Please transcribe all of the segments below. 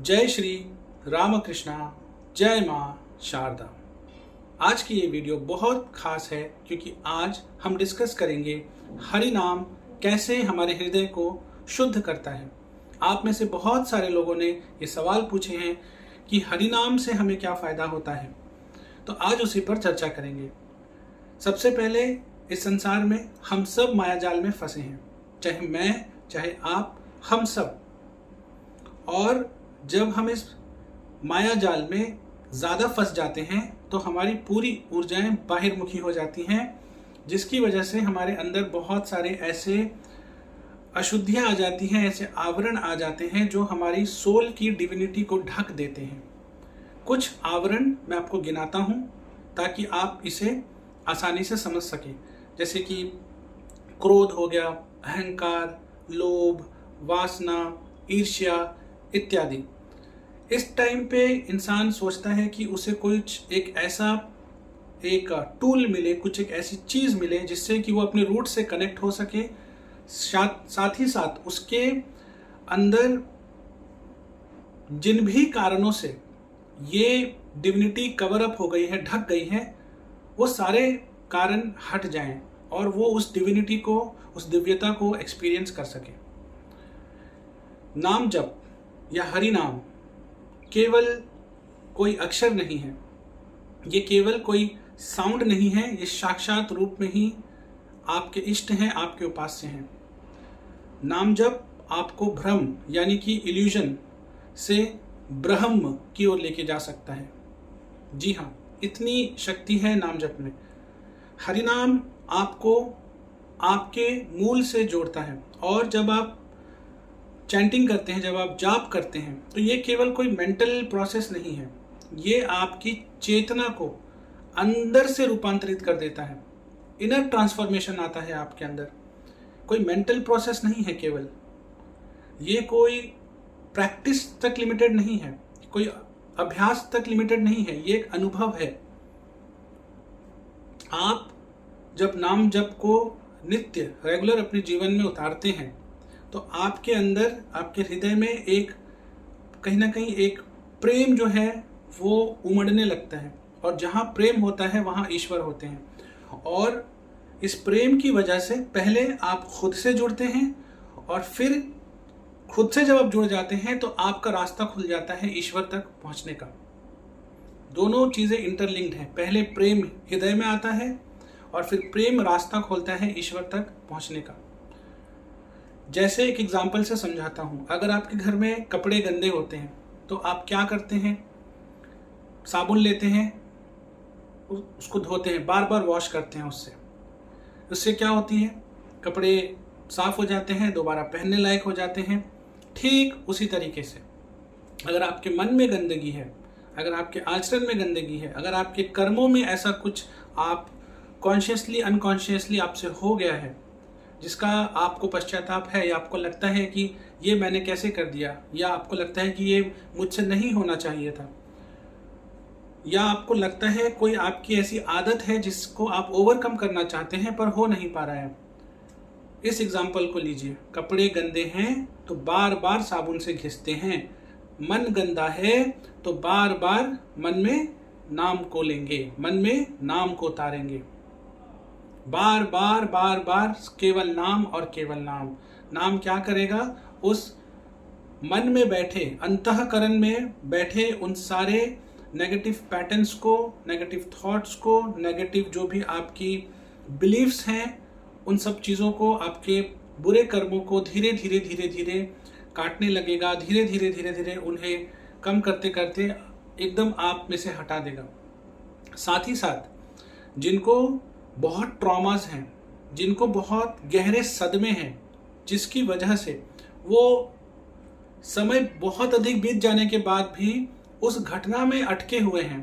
जय श्री रामकृष्णा, जय माँ शारदा। आज की ये वीडियो बहुत खास है क्योंकि आज हम डिस्कस करेंगे हरि नाम कैसे हमारे हृदय को शुद्ध करता है। आप में से बहुत सारे लोगों ने ये सवाल पूछे हैं कि हरि नाम से हमें क्या फ़ायदा होता है, तो आज उसी पर चर्चा करेंगे। सबसे पहले, इस संसार में हम सब मायाजाल में फंसे हैं, चाहे मैं, चाहे आप, हम सब। और जब हम इस माया जाल में ज़्यादा फंस जाते हैं तो हमारी पूरी ऊर्जाएं बाहिर्मुखी हो जाती हैं, जिसकी वजह से हमारे अंदर बहुत सारे ऐसे अशुद्धियां आ जाती हैं, ऐसे आवरण आ जाते हैं जो हमारी सोल की डिविनिटी को ढक देते हैं। कुछ आवरण मैं आपको गिनाता हूं ताकि आप इसे आसानी से समझ सकें, जैसे कि क्रोध हो गया, अहंकार, लोभ, वासना, ईर्ष्या इत्यादि। इस टाइम पे इंसान सोचता है कि उसे कुछ एक टूल मिले, कुछ एक ऐसी चीज़ मिले जिससे कि वो अपने रूट से कनेक्ट हो सके। साथ ही साथ उसके अंदर जिन भी कारणों से ये डिविनिटी कवर अप हो गई है, ढक गई है, वो सारे कारण हट जाएं और वो उस डिविनिटी को, उस दिव्यता को एक्सपीरियंस कर सके। नाम जप या हरि नाम केवल कोई अक्षर नहीं है, ये केवल कोई साउंड नहीं है, ये साक्षात रूप में ही आपके इष्ट हैं, आपके उपास्य हैं। नाम जप आपको भ्रम यानी कि इल्यूजन से ब्रह्म की ओर लेके जा सकता है। जी हाँ, इतनी शक्ति है नाम जप में। हरि नाम आपको आपके मूल से जोड़ता है, और जब आप चैंटिंग करते हैं, जब आप जाप करते हैं, तो ये केवल कोई मेंटल प्रोसेस नहीं है, ये आपकी चेतना को अंदर से रूपांतरित कर देता है। इनर ट्रांसफॉर्मेशन आता है आपके अंदर। कोई मेंटल प्रोसेस नहीं है केवल, ये कोई प्रैक्टिस तक लिमिटेड नहीं है, कोई अभ्यास तक लिमिटेड नहीं है, ये एक अनुभव है। आप जब नाम जप को नित्य रेगुलर अपने जीवन में उतारते हैं तो आपके अंदर, आपके हृदय में एक कहीं ना कहीं एक प्रेम जो है वो उमड़ने लगता है, और जहाँ प्रेम होता है वहाँ ईश्वर होते हैं। और इस प्रेम की वजह से पहले आप खुद से जुड़ते हैं, और फिर खुद से जब आप जुड़ जाते हैं तो आपका रास्ता खुल जाता है ईश्वर तक पहुँचने का। दोनों चीज़ें इंटरलिंक्ड हैं। पहले प्रेम हृदय में आता है और फिर प्रेम रास्ता खोलता है ईश्वर तक पहुँचने का। जैसे एक एग्जाम्पल से समझाता हूँ। अगर आपके घर में कपड़े गंदे होते हैं तो आप क्या करते हैं? साबुन लेते हैं, उसको धोते हैं, बार बार वॉश करते हैं। उससे क्या होती है? कपड़े साफ हो जाते हैं, दोबारा पहनने लायक हो जाते हैं। ठीक उसी तरीके से अगर आपके मन में गंदगी है, अगर आपके आचरण में गंदगी है, अगर आपके कर्मों में ऐसा कुछ आप कॉन्शियसली अनकॉन्शियसली आपसे हो गया है जिसका आपको पश्चाताप है, या आपको लगता है कि ये मैंने कैसे कर दिया, या आपको लगता है कि ये मुझसे नहीं होना चाहिए था, या आपको लगता है कोई आपकी ऐसी आदत है जिसको आप ओवरकम करना चाहते हैं पर हो नहीं पा रहा है। इस एग्जाम्पल को लीजिए। कपड़े गंदे हैं तो बार बार साबुन से घिसते हैं, मन गंदा है तो बार बार मन में नाम को लेंगे, मन में नाम को उतारेंगे, बार बार बार बार केवल नाम और केवल नाम। नाम क्या करेगा? उस मन में बैठे, अंतःकरण में बैठे उन सारे नेगेटिव पैटर्न्स को, नेगेटिव थॉट्स को, नेगेटिव जो भी आपकी बिलीव्स हैं, उन सब चीज़ों को, आपके बुरे कर्मों को धीरे धीरे धीरे धीरे काटने लगेगा। धीरे धीरे धीरे धीरे उन्हें कम करते करते एकदम आप में से हटा देगा। साथ ही साथ जिनको बहुत ट्रॉमास हैं, जिनको बहुत गहरे सदमे हैं, जिसकी वजह से वो समय बहुत अधिक बीत जाने के बाद भी उस घटना में अटके हुए हैं।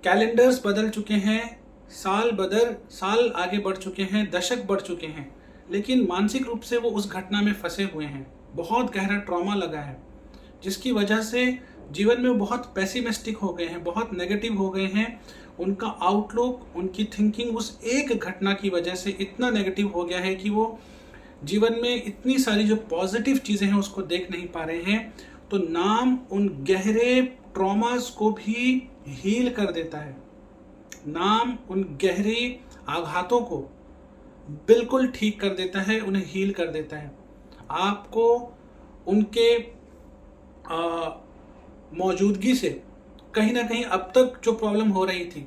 कैलेंडर्स बदल चुके हैं, साल आगे बढ़ चुके हैं, दशक बढ़ चुके हैं, लेकिन मानसिक रूप से वो उस घटना में फंसे हुए हैं। बहुत गहरा ट्रॉमा लगा है, जिसकी वजह से जीवन में बहुत पेसिमिस्टिक हो गए हैं, बहुत नेगेटिव हो गए हैं। उनका आउटलुक, उनकी थिंकिंग उस एक घटना की वजह से इतना नेगेटिव हो गया है कि वो जीवन में इतनी सारी जो पॉजिटिव चीज़ें हैं उसको देख नहीं पा रहे हैं। तो नाम उन गहरे ट्रॉमास को भी हील कर देता है। नाम उन गहरे आघातों को बिल्कुल ठीक कर देता है, उन्हें हील कर देता है। आपको उनके मौजूदगी से कहीं ना कहीं अब तक जो प्रॉब्लम हो रही थी,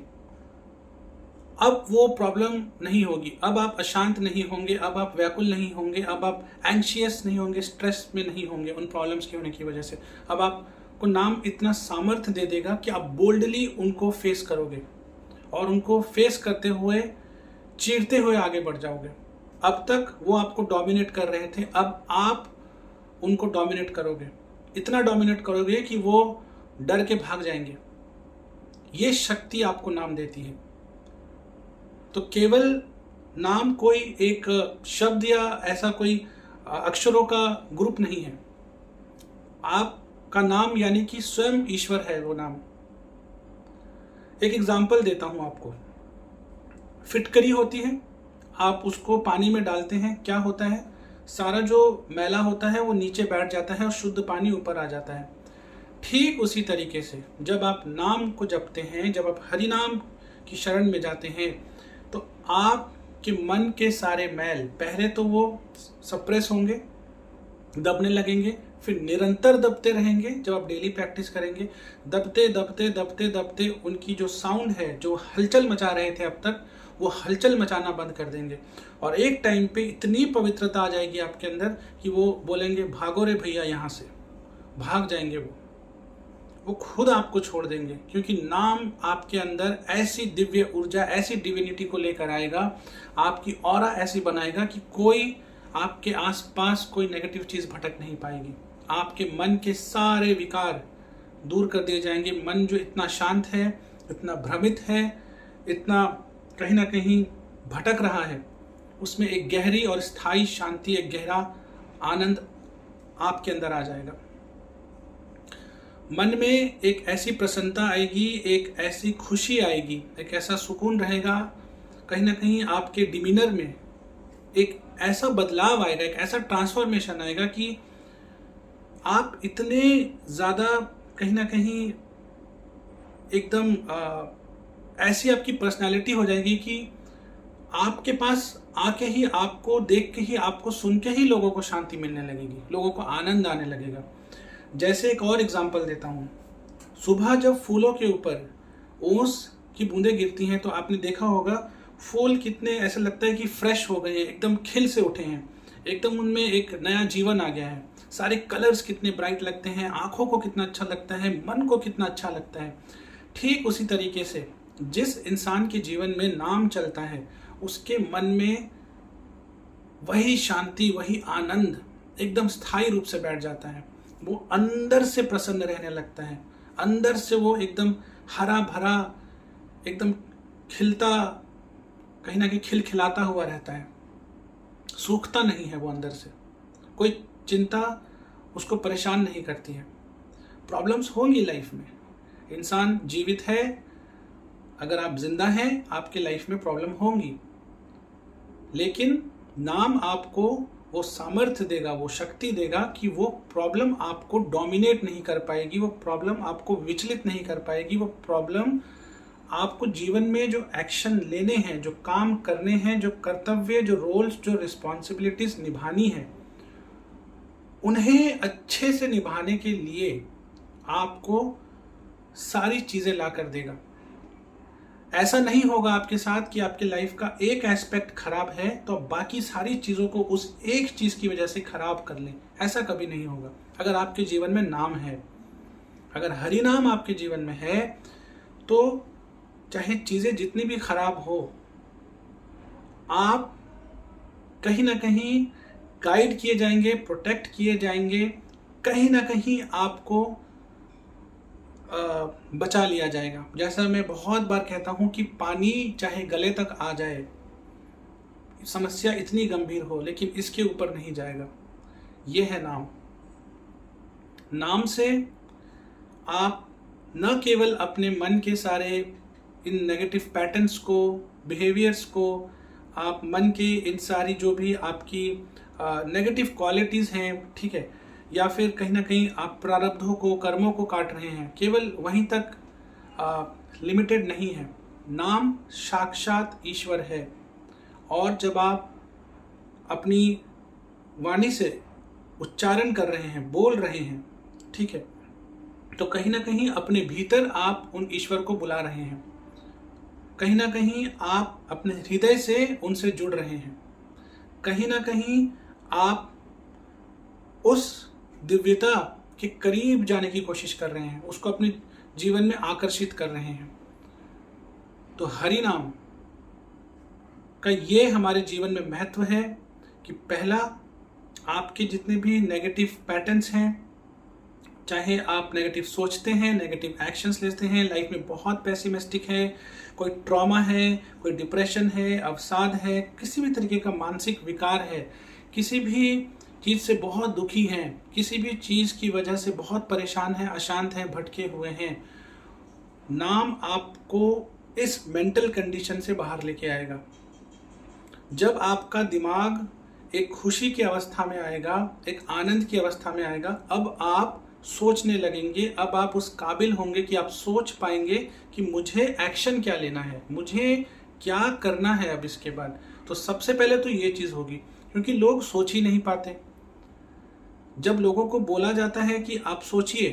अब वो प्रॉब्लम नहीं होगी। अब आप अशांत नहीं होंगे, अब आप व्याकुल नहीं होंगे, अब आप एंग्शियस नहीं होंगे, स्ट्रेस में नहीं होंगे उन प्रॉब्लम्स के होने की वजह से। अब आपको नाम इतना सामर्थ्य दे देगा कि आप बोल्डली उनको फेस करोगे और उनको फेस करते हुए, चीरते हुए आगे बढ़ जाओगे। अब तक वो आपको डोमिनेट कर रहे थे, अब आप उनको डोमिनेट करोगे, इतना डोमिनेट करोगे कि वो डर के भाग जाएंगे। ये शक्ति आपको नाम देती है। तो केवल नाम कोई एक शब्द या ऐसा कोई अक्षरों का ग्रुप नहीं है। आपका नाम यानी कि स्वयं ईश्वर है वो नाम। एक एग्जाम्पल देता हूं आपको। फिटकरी होती है, आप उसको पानी में डालते हैं, क्या होता है, सारा जो मैला होता है वो नीचे बैठ जाता है और शुद्ध पानी ऊपर आ जाता है। ठीक उसी तरीके से जब आप नाम को जपते हैं, जब आप हरि नाम की शरण में जाते हैं, तो आपके मन के सारे मैल पहले तो वो सप्रेस होंगे, दबने लगेंगे, फिर निरंतर दबते रहेंगे। जब आप डेली प्रैक्टिस करेंगे, दबते दबते दबते दबते उनकी जो साउंड है, जो हलचल मचा रहे थे अब तक, वो हलचल मचाना बंद कर देंगे। और एक टाइम पे इतनी पवित्रता आ जाएगी आपके अंदर कि वो बोलेंगे भागो रे भैया यहाँ से, भाग जाएंगे वो खुद आपको छोड़ देंगे। क्योंकि नाम आपके अंदर ऐसी दिव्य ऊर्जा, ऐसी डिविनिटी को लेकर आएगा, आपकी ऑरा ऐसी बनाएगा कि कोई आपके आसपास कोई नेगेटिव चीज भटक नहीं पाएगी। आपके मन के सारे विकार दूर कर दिए जाएंगे। मन जो इतना शांत है, इतना भ्रमित है, इतना कहीं ना कहीं भटक रहा है, उसमें एक गहरी और स्थायी शांति, एक गहरा आनंद आपके अंदर आ जाएगा। मन में एक ऐसी प्रसन्नता आएगी, एक ऐसी खुशी आएगी, एक ऐसा सुकून रहेगा, कहीं ना कहीं आपके डिमीनर में एक ऐसा बदलाव आएगा, एक ऐसा ट्रांसफॉर्मेशन आएगा कि आप इतने ज़्यादा कहीं ना कहीं एकदम ऐसी आपकी पर्सनालिटी हो जाएगी कि आपके पास आके ही, आपको देख के ही, आपको सुन के ही लोगों को शांति मिलने लगेगी, लोगों को आनंद आने लगेगा। जैसे एक और एग्जांपल देता हूँ। सुबह जब फूलों के ऊपर ओस की बूंदें गिरती हैं तो आपने देखा होगा फूल कितने ऐसा लगता है कि फ्रेश हो गए हैं, एकदम खिल से उठे हैं, एकदम उनमें एक नया जीवन आ गया है। सारे कलर्स कितने ब्राइट लगते हैं, आंखों को कितना अच्छा लगता है, मन को कितना अच्छा लगता है। ठीक उसी तरीके से जिस इंसान के जीवन में नाम चलता है, उसके मन में वही शांति, वही आनंद एकदम स्थायी रूप से बैठ जाता है। वो अंदर से प्रसन्न रहने लगता है, अंदर से वो एकदम हरा भरा, एकदम खिलता, कहीं ना कहीं खिलखिलाता हुआ रहता है, सूखता नहीं है वो अंदर से। कोई चिंता उसको परेशान नहीं करती है। प्रॉब्लम्स होंगी लाइफ में, इंसान जीवित है, अगर आप जिंदा हैं आपके लाइफ में प्रॉब्लम होंगी, लेकिन नाम आपको वो सामर्थ्य देगा, वो शक्ति देगा कि वो प्रॉब्लम आपको डोमिनेट नहीं कर पाएगी, वो प्रॉब्लम आपको विचलित नहीं कर पाएगी, वो प्रॉब्लम आपको जीवन में जो एक्शन लेने हैं, जो काम करने हैं, जो कर्तव्य, जो रोल्स, जो रिस्पॉन्सिबिलिटीज निभानी है, उन्हें अच्छे से निभाने के लिए आपको सारी चीजें ला कर देगा। ऐसा नहीं होगा आपके साथ कि आपके लाइफ का एक एस्पेक्ट खराब है तो बाकी सारी चीजों को उस एक चीज की वजह से खराब कर लें। ऐसा कभी नहीं होगा। अगर आपके जीवन में नाम है, अगर हरि नाम आपके जीवन में है, तो चाहे चीजें जितनी भी खराब हो, आप कहीं ना कहीं गाइड किए जाएंगे, प्रोटेक्ट किए जाएंगे, कहीं ना कहीं आपको बचा लिया जाएगा। जैसा मैं बहुत बार कहता हूं कि पानी चाहे गले तक आ जाए, समस्या इतनी गंभीर हो, लेकिन इसके ऊपर नहीं जाएगा। यह है नाम। नाम से आप न केवल अपने मन के सारे इन नेगेटिव पैटर्न्स को, बिहेवियर्स को, आप मन के इन सारी जो भी आपकी नेगेटिव क्वालिटीज़ हैं, ठीक है, या फिर कहीं ना कहीं आप प्रारब्धों को, कर्मों को काट रहे हैं, केवल वहीं तक लिमिटेड नहीं है। नाम साक्षात ईश्वर है, और जब आप अपनी वाणी से उच्चारण कर रहे हैं, बोल रहे हैं, ठीक है, तो कहीं ना कहीं अपने भीतर आप उन ईश्वर को बुला रहे हैं, कहीं ना कहीं आप अपने हृदय से उनसे जुड़ रहे हैं, कहीं ना कहीं आप उस दिव्यता के करीब जाने की कोशिश कर रहे हैं, उसको अपने जीवन में आकर्षित कर रहे हैं। तो हरि नाम का ये हमारे जीवन में महत्व है कि पहला, आपके जितने भी नेगेटिव पैटर्न्स हैं, चाहे आप नेगेटिव सोचते हैं, नेगेटिव एक्शंस लेते हैं, लाइफ में बहुत पेसिमिस्टिक है, कोई ट्रॉमा है, कोई डिप्रेशन है, अवसाद है, किसी भी तरीके का मानसिक विकार है, किसी भी चीज़ से बहुत दुखी हैं, किसी भी चीज़ की वजह से बहुत परेशान हैं, अशांत हैं, भटके हुए हैं, नाम आपको इस मेंटल कंडीशन से बाहर लेके आएगा। जब आपका दिमाग एक खुशी की अवस्था में आएगा, एक आनंद की अवस्था में आएगा, अब आप सोचने लगेंगे, अब आप उस काबिल होंगे कि आप सोच पाएंगे कि मुझे एक्शन क्या लेना है, मुझे क्या करना है अब इसके बाद। तो सबसे पहले तो ये चीज़ होगी, क्योंकि लोग सोच ही नहीं पाते। जब लोगों को बोला जाता है कि आप सोचिए,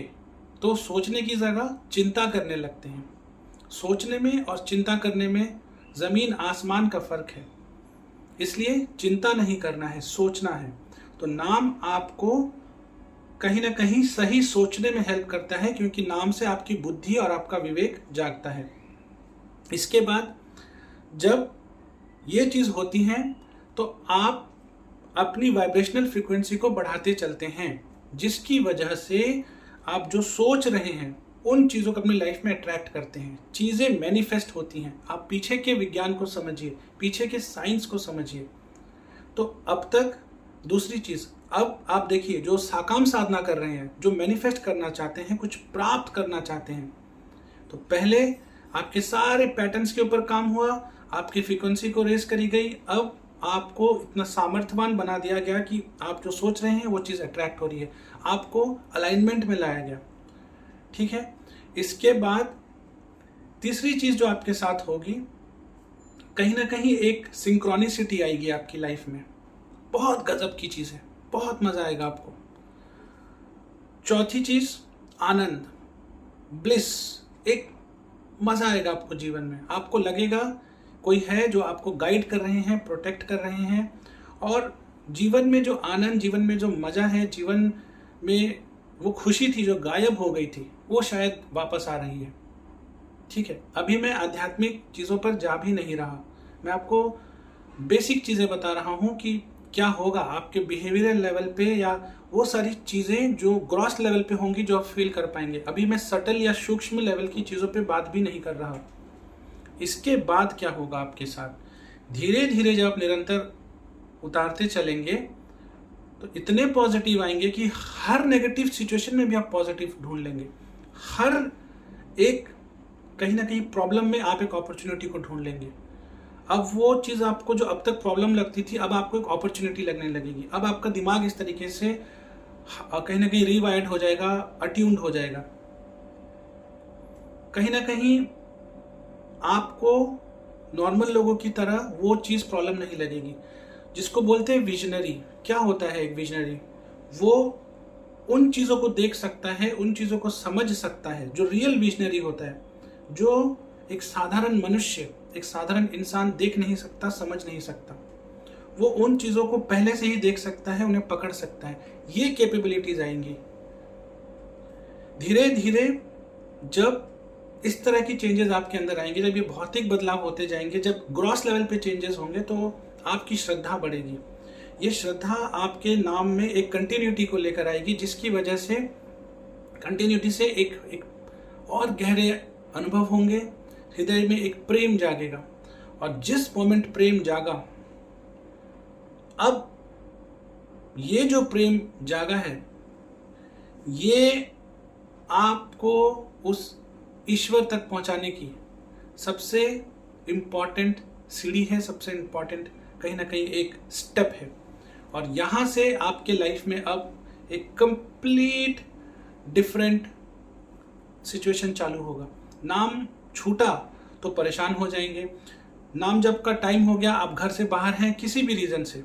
तो सोचने की जगह चिंता करने लगते हैं। सोचने में और चिंता करने में ज़मीन आसमान का फर्क है, इसलिए चिंता नहीं करना है, सोचना है। तो नाम आपको कहीं ना कहीं सही सोचने में हेल्प करता है, क्योंकि नाम से आपकी बुद्धि और आपका विवेक जागता है। इसके बाद जब ये चीज़ होती है तो आप अपनी वाइब्रेशनल फ्रीक्वेंसी को बढ़ाते चलते हैं, जिसकी वजह से आप जो सोच रहे हैं उन चीज़ों को अपनी लाइफ में अट्रैक्ट करते हैं, चीज़ें मैनिफेस्ट होती हैं। आप पीछे के विज्ञान को समझिए, पीछे के साइंस को समझिए। तो अब तक दूसरी चीज़, अब आप देखिए, जो साकाम साधना कर रहे हैं, जो मैनिफेस्ट करना चाहते हैं, कुछ प्राप्त करना चाहते हैं, तो पहले आपके सारे पैटर्न्स के ऊपर काम हुआ, आपकी फ्रीक्वेंसी को रेज करी गई, अब आपको इतना सामर्थ्यवान बना दिया गया कि आप जो सोच रहे हैं वो चीज़ अट्रैक्ट हो रही है, आपको अलाइनमेंट में लाया गया, ठीक है। इसके बाद तीसरी चीज़ जो आपके साथ होगी, कहीं ना कहीं एक सिंक्रोनिसिटी आएगी आपकी लाइफ में, बहुत गजब की चीज़ है, बहुत मज़ा आएगा आपको। चौथी चीज़, आनंद, ब्लिस, एक मज़ा आएगा आपको जीवन में। आपको लगेगा कोई है जो आपको गाइड कर रहे हैं, प्रोटेक्ट कर रहे हैं, और जीवन में जो आनंद, जीवन में जो मज़ा है, जीवन में वो खुशी थी जो गायब हो गई थी, वो शायद वापस आ रही है, ठीक है। अभी मैं आध्यात्मिक चीज़ों पर जा भी नहीं रहा, मैं आपको बेसिक चीज़ें बता रहा हूँ कि क्या होगा आपके बिहेवियरल लेवल पे, या वो सारी चीज़ें जो ग्रॉस लेवल पे होंगी जो आप फील कर पाएंगे। अभी मैं सटल या सूक्ष्म लेवल की चीज़ों पे बात भी नहीं कर रहा। इसके बाद क्या होगा आपके साथ, धीरे धीरे जब आप निरंतर उतारते चलेंगे तो इतने पॉजिटिव आएंगे कि हर नेगेटिव सिचुएशन में भी आप पॉजिटिव ढूंढ लेंगे। हर एक कहीं ना कहीं प्रॉब्लम में आप एक अपॉर्चुनिटी को ढूंढ लेंगे। अब वो चीज़ आपको जो अब तक प्रॉब्लम लगती थी, अब आपको एक अपॉर्चुनिटी लगने लगेगी। अब आपका दिमाग इस तरीके से कहीं ना कहीं रिवायर्ड हो जाएगा, अट्यून्ड हो जाएगा। कहीं ना कहीं आपको नॉर्मल लोगों की तरह वो चीज़ प्रॉब्लम नहीं लगेगी, जिसको बोलते हैं विजनरी। क्या होता है एक विजनरी? वो उन चीज़ों को देख सकता है, उन चीज़ों को समझ सकता है जो रियल विजनरी होता है, जो एक साधारण मनुष्य, एक साधारण इंसान देख नहीं सकता, समझ नहीं सकता। वो उन चीज़ों को पहले से ही देख सकता है, उन्हें पकड़ सकता है। ये कैपेबिलिटीज आएंगी धीरे धीरे। जब इस तरह की चेंजेस आपके अंदर आएंगे, जब ये भौतिक बदलाव होते जाएंगे, जब ग्रॉस लेवल पे चेंजेस होंगे, तो आपकी श्रद्धा बढ़ेगी। ये श्रद्धा आपके नाम में एक कंटिन्यूटी को लेकर आएगी, जिसकी वजह से कंटिन्यूटी से एक और गहरे अनुभव होंगे, हृदय में एक प्रेम जागेगा। और जिस मोमेंट प्रेम जागा, अब ये जो प्रेम जागा है, ये आपको उस ईश्वर तक पहुंचाने की सबसे इम्पॉर्टेंट सीढ़ी है, सबसे इम्पॉर्टेंट कहीं ना कहीं एक स्टेप है। और यहाँ से आपके लाइफ में अब एक कंप्लीट डिफरेंट सिचुएशन चालू होगा। नाम छूटा तो परेशान हो जाएंगे। नाम जब का टाइम हो गया, आप घर से बाहर हैं किसी भी रीज़न से,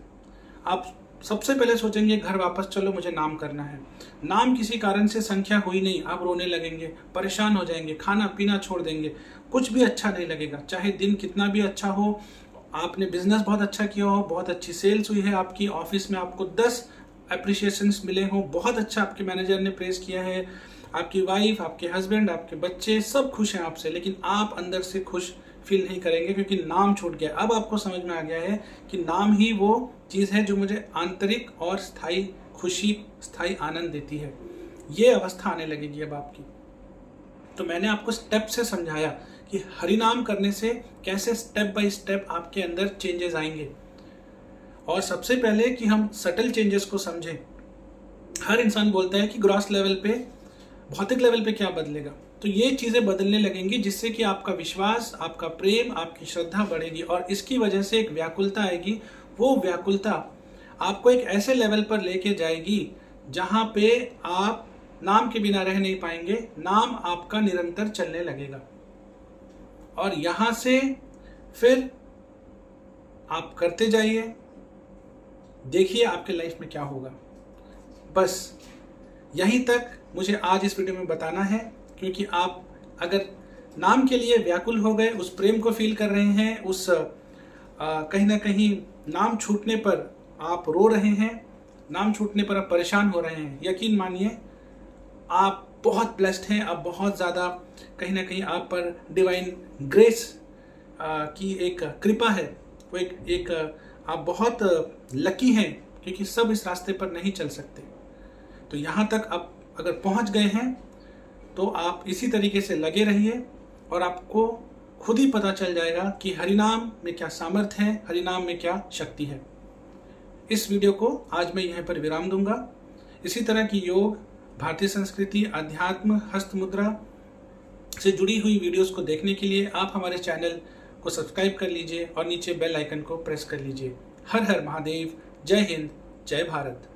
आप सबसे पहले सोचेंगे घर वापस चलो, मुझे नाम करना है। नाम किसी कारण से संख्या हुई नहीं, आप रोने लगेंगे, परेशान हो जाएंगे, खाना पीना छोड़ देंगे, कुछ भी अच्छा नहीं लगेगा। चाहे दिन कितना भी अच्छा हो, आपने बिजनेस बहुत अच्छा किया हो, बहुत अच्छी सेल्स हुई है आपकी, ऑफिस में आपको 10 अप्रिशिएशंस मिले हो, बहुत अच्छा आपके मैनेजर ने प्रेज किया है, आपकी वाइफ, आपके हस्बैंड, आपके बच्चे सब खुश हैं आपसे, लेकिन आप अंदर से खुश फील नहीं करेंगे क्योंकि नाम छूट गया। अब आपको समझ में आ गया है कि नाम ही वो चीज़ है जो मुझे आंतरिक और स्थायी खुशी, स्थायी आनंद देती है। ये अवस्था आने लगेगी अब आपकी। तो मैंने आपको स्टेप से समझाया कि हरिनाम करने से कैसे स्टेप बाय स्टेप आपके अंदर चेंजेस आएंगे। और सबसे पहले कि हम सटल चेंजेस को समझें। हर इंसान बोलता है कि ग्रॉस लेवल पे, भौतिक लेवल पे क्या बदलेगा, तो ये चीज़ें बदलने लगेंगी जिससे कि आपका विश्वास, आपका प्रेम, आपकी श्रद्धा बढ़ेगी और इसकी वजह से एक व्याकुलता आएगी। वो व्याकुलता आपको एक ऐसे लेवल पर लेके जाएगी जहाँ पे आप नाम के बिना रह नहीं पाएंगे, नाम आपका निरंतर चलने लगेगा। और यहाँ से फिर आप करते जाइए, देखिए आपके लाइफ में क्या होगा। बस यहीं तक मुझे आज इस वीडियो में बताना है, क्योंकि आप अगर नाम के लिए व्याकुल हो गए, उस प्रेम को फील कर रहे हैं, उस कहीं ना कहीं नाम छूटने पर आप रो रहे हैं, नाम छूटने पर आप परेशान हो रहे हैं, यकीन मानिए आप बहुत ब्लेस्ड हैं। आप बहुत ज़्यादा कहीं ना कहीं आप पर डिवाइन ग्रेस की एक कृपा है। वो एक आप बहुत लकी हैं, क्योंकि सब इस रास्ते पर नहीं चल सकते। तो यहाँ तक आप अगर पहुँच गए हैं तो आप इसी तरीके से लगे रहिए और आपको खुद ही पता चल जाएगा कि हरिनाम में क्या सामर्थ्य है, हरिनाम में क्या शक्ति है। इस वीडियो को आज मैं यहीं पर विराम दूंगा। इसी तरह की योग, भारतीय संस्कृति, अध्यात्म, हस्त मुद्रा से जुड़ी हुई वीडियोस को देखने के लिए आप हमारे चैनल को सब्सक्राइब कर लीजिए और नीचे बेल आइकन को प्रेस कर लीजिए। हर हर महादेव, जय हिंद, जय भारत।